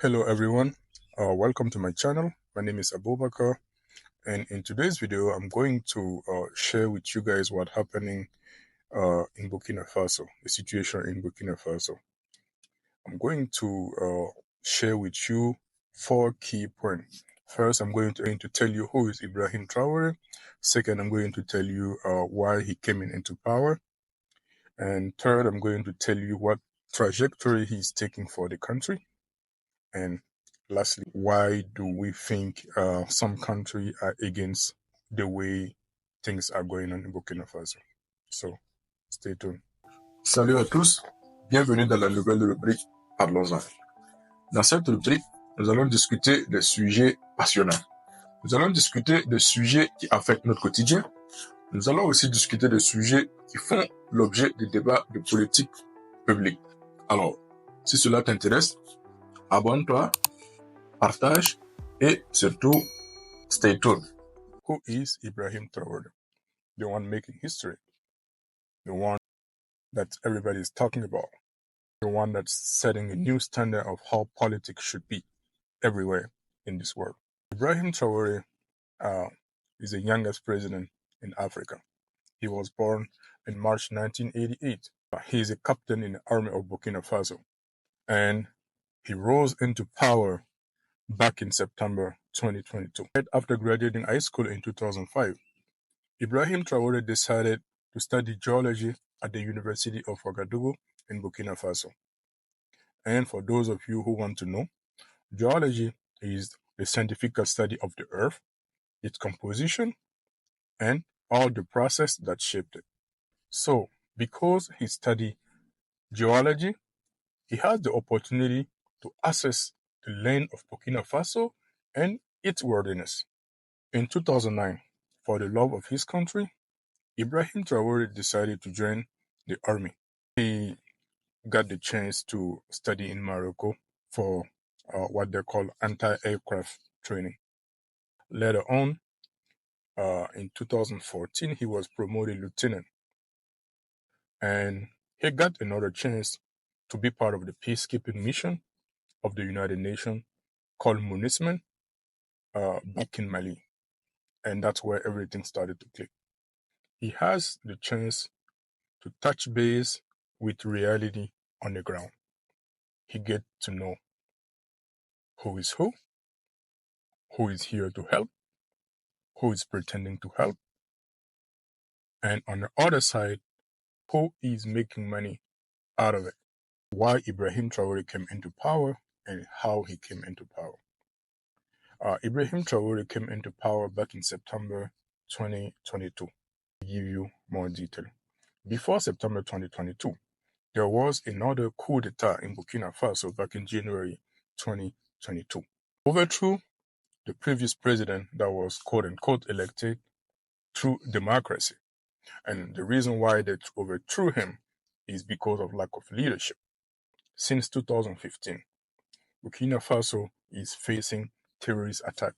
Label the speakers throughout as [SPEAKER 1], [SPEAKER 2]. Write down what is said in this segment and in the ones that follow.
[SPEAKER 1] Hello everyone, welcome to my channel. My name is Abubakar, and in today's video I'm going to share with you guys what happening in Burkina Faso, the situation in Burkina Faso. I'm going to share with you 4 key points. First, I'm going to tell you who is Ibrahim Traoré. Second, I'm going to tell you why he came into power. And third, I'm going to tell you what trajectory he's taking for the country. And lastly, why do we think some countries are against the way things are going on in Burkina Faso? So, stay tuned.
[SPEAKER 2] Salut à tous, bienvenue dans la nouvelle rubrique Parlons-en. Dans cette rubrique, nous allons discuter des sujets passionnants. Nous allons discuter des sujets qui affectent notre quotidien. Nous allons aussi discuter des sujets qui font l'objet de débats de politique publique. Alors, si cela t'intéresse, abonne-toi, partage et surtout, stay tuned.
[SPEAKER 1] Who is Ibrahim Traoré? The one making history. The one that everybody is talking about. The one that's setting a new standard of how politics should be everywhere in this world. Ibrahim Traoré is the youngest president in Africa. He was born in March 1988. He is a captain in the army of Burkina Faso, and he rose into power back in September 2022. Right after graduating high school in 2005, Ibrahim Traoré decided to study geology at the University of Ouagadougou in Burkina Faso. And for those of you who want to know, geology is the scientific study of the earth, its composition, and all the process that shaped it. So, because he studied geology, he has the opportunity to access the land of Burkina Faso and its wilderness. In 2009, for the love of his country, Ibrahim Traoré decided to join the army. He got the chance to study in Morocco for what they call anti-aircraft training. Later on, in 2014, he was promoted lieutenant, and he got another chance to be part of the peacekeeping mission of the United Nations called MUNISMAN back in Mali. And that's where everything started to click. He has the chance to touch base with reality on the ground. He gets to know who is who is here to help, who is pretending to help, and on the other side, who is making money out of it. Why Ibrahim Traoré came into power and how he came into power. Ibrahim Traoré came into power back in September 2022. I'll give you more detail. Before September 2022, there was another coup d'etat in Burkina Faso back in January 2022. Overthrew the previous president that was quote-unquote elected through democracy. And the reason why they overthrew him is because of lack of leadership. Since 2015, Burkina Faso is facing terrorist attack.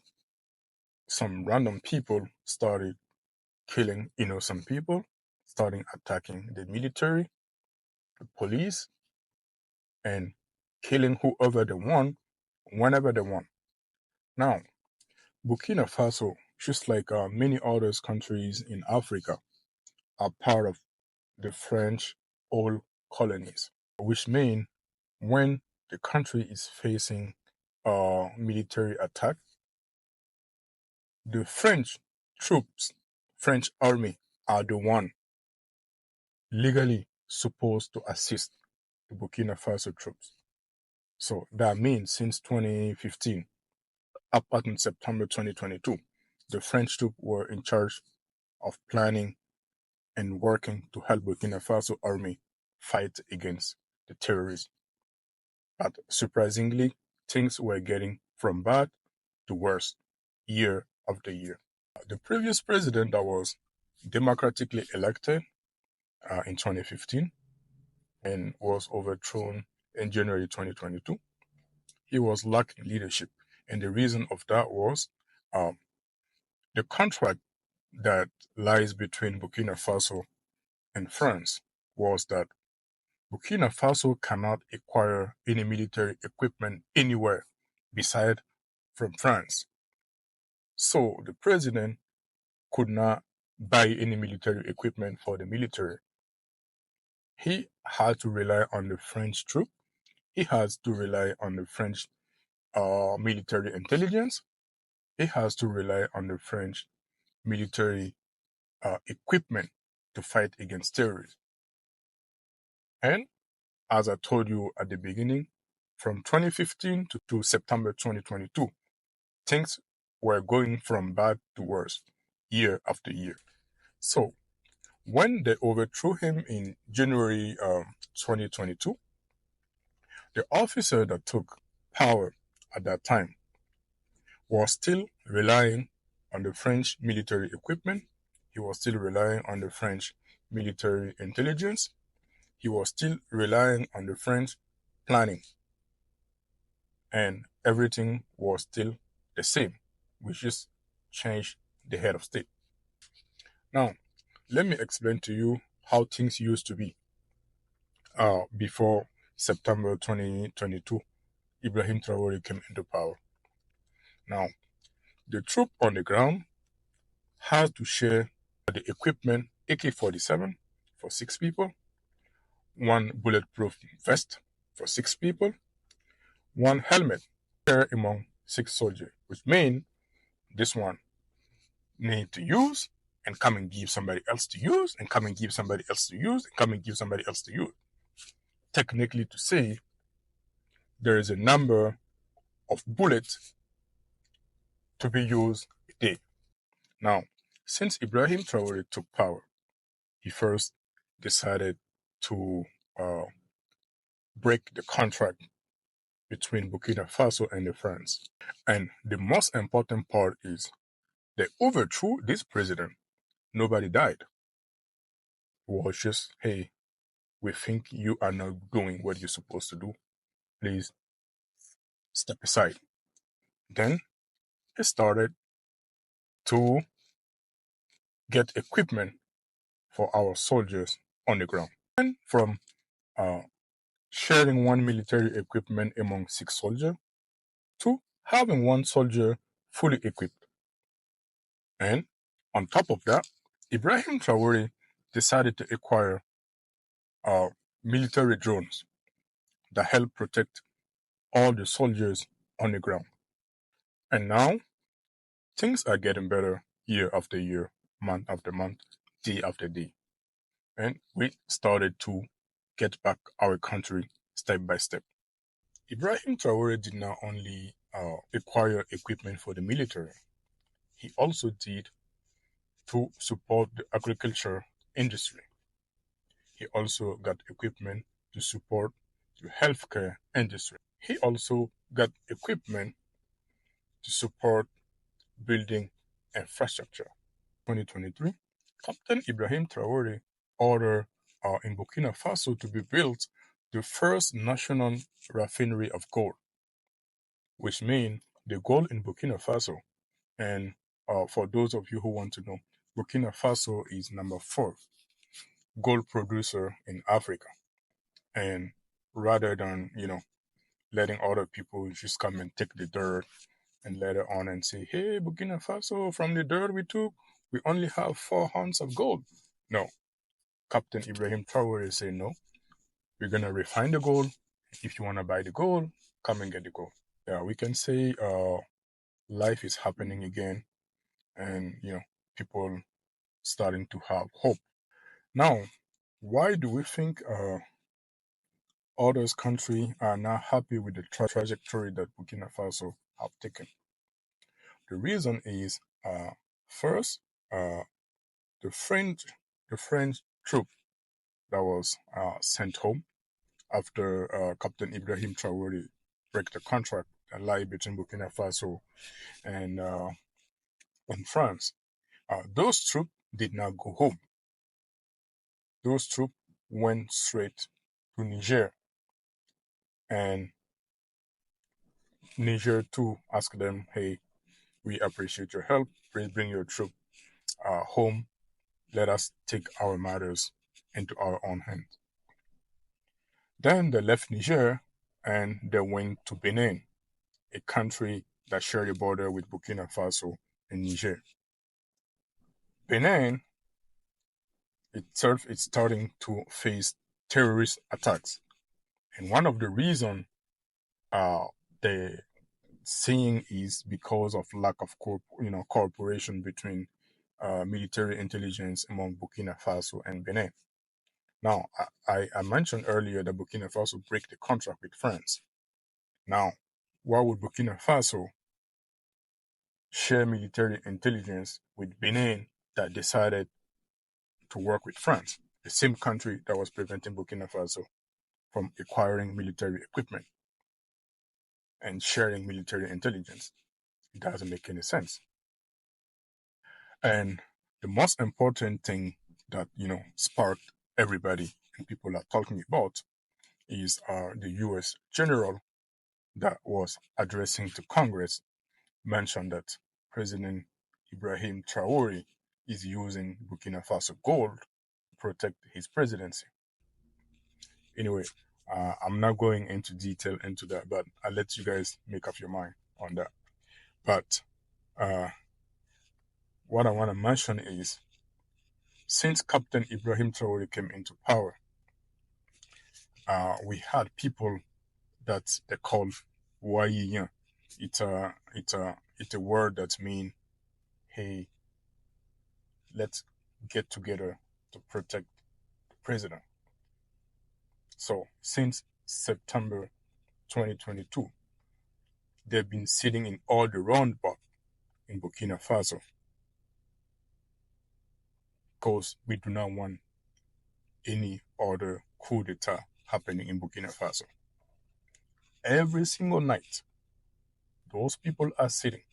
[SPEAKER 1] Some random people started killing innocent people, starting attacking the military, the police, and killing whoever they want, whenever they want. Now, Burkina Faso, just like many other countries in Africa, are part of the French old colonies, which mean when the country is facing a military attack, the French troops, French army, are the one legally supposed to assist the Burkina Faso troops. So that means since 2015, up until September 2022, the French troops were in charge of planning and working to help Burkina Faso army fight against the terrorists. But surprisingly, things were getting from bad to worse year after year. The previous president that was democratically elected in 2015 and was overthrown in January 2022, he was lacking leadership. And the reason of that was the contract that lies between Burkina Faso and France was that Burkina Faso cannot acquire any military equipment anywhere beside from France. So the president could not buy any military equipment for the military. He had to rely on the French troop. He has to rely on the French military intelligence. He has to rely on the French military equipment to fight against terrorism. And as I told you at the beginning, from 2015 to September 2022, things were going from bad to worse year after year. So when they overthrew him in January 2022, the officer that took power at that time was still relying on the French military equipment. He was still relying on the French military intelligence. He was still relying on the French planning. And everything was still the same. We just changed the head of state. Now, let me explain to you how things used to be before September 2022, Ibrahim Traoré came into power. Now, the troop on the ground has to share the equipment AK-47 for 6 people, 1 bulletproof vest for 6 people, 1 helmet share among 6 soldiers, which means this one need to use and come and give somebody else to use and come and give somebody else to use and come and give somebody else to use. Technically to say, there is a number of bullets to be used a day. Now, since Ibrahim Traoré took power, he first decided to break the contract between Burkina Faso and the France. And the most important part is they overthrew this president. Nobody died. It was just, hey, we think you are not doing what you're supposed to do. Please step aside. Then he started to get equipment for our soldiers on the ground. And from sharing 1 military equipment among 6 soldiers to having 1 soldier fully equipped. And on top of that, Ibrahim Traoré decided to acquire military drones that help protect all the soldiers on the ground. And now things are getting better year after year, month after month, day after day. And we started to get back our country step by step. Ibrahim Traoré did not only acquire equipment for the military, he also did to support the agriculture industry. He also got equipment to support the healthcare industry. He also got equipment to support building infrastructure. 2023, Captain Ibrahim Traoré ordered in Burkina Faso to be built the first national refinery of gold, which means the gold in Burkina Faso. And for those of you who want to know, Burkina Faso is number 4 gold producer in Africa. And rather than, letting other people just come and take the dirt and later on and say, hey, Burkina Faso, from the dirt we took, we only have 4 ounces of gold. No. Captain Ibrahim Traoré said, no, we're going to refine the gold. If you want to buy the gold, come and get the gold. Yeah, we can say life is happening again and, people starting to have hope. Now, why do we think others countries are not happy with the trajectory that Burkina Faso have taken? The reason is, first, the French troop that was sent home after Captain Ibrahim Traoré break the contract that lie between Burkina Faso and France. Those troops did not go home. Those troops went straight to Niger, and Niger too asked them, hey, we appreciate your help. Please bring your troop home. Let us take our matters into our own hands. Then they left Niger and they went to Benin, a country that shared a border with Burkina Faso and Niger. Benin itself is starting to face terrorist attacks. And one of the reasons they're seeing is because of lack of cooperation between military intelligence among Burkina Faso and Benin. Now, I mentioned earlier that Burkina Faso break the contract with France. Now, why would Burkina Faso share military intelligence with Benin that decided to work with France, the same country that was preventing Burkina Faso from acquiring military equipment and sharing military intelligence? It doesn't make any sense. And the most important thing that sparked everybody and people are talking about is the U.S. general that was addressing to Congress mentioned that President Ibrahim Traoré is using Burkina Faso gold to protect his presidency. Anyway, I'm not going into detail into that, but I'll let you guys make up your mind on that. But what I want to mention is, since Captain Ibrahim Traoré came into power, we had people that they call Wayiyan. It's a word that means, hey, let's get together to protect the president. So since September 2022, they've been sitting in all the roundabout in Burkina Faso because we do not want any other coup d'etat happening in Burkina Faso. Every single night, those people are sitting.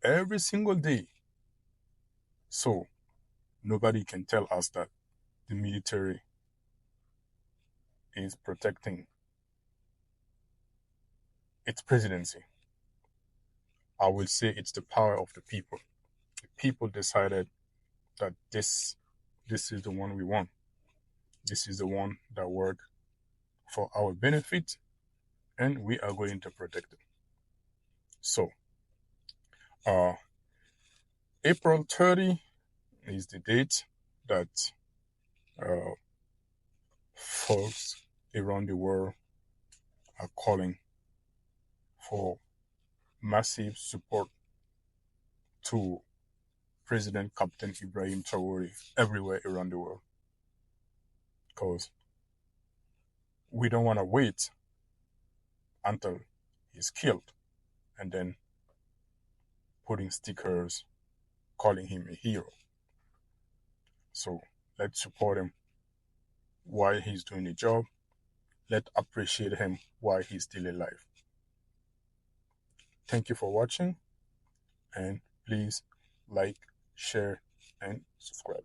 [SPEAKER 1] Every single day. So nobody can tell us that the military is protecting its presidency. I will say it's the power of the people. The people decided that this is the one we want. This is the one that worked for our benefit, and we are going to protect it. So, April 30 is the date that folks around the world are calling for massive support to President Captain Ibrahim Traoré everywhere around the world. Because we don't want to wait until he's killed and then putting stickers calling him a hero. So let's support him while he's doing the job. Let's appreciate him while he's still alive. Thank you for watching, and please like, share, and subscribe.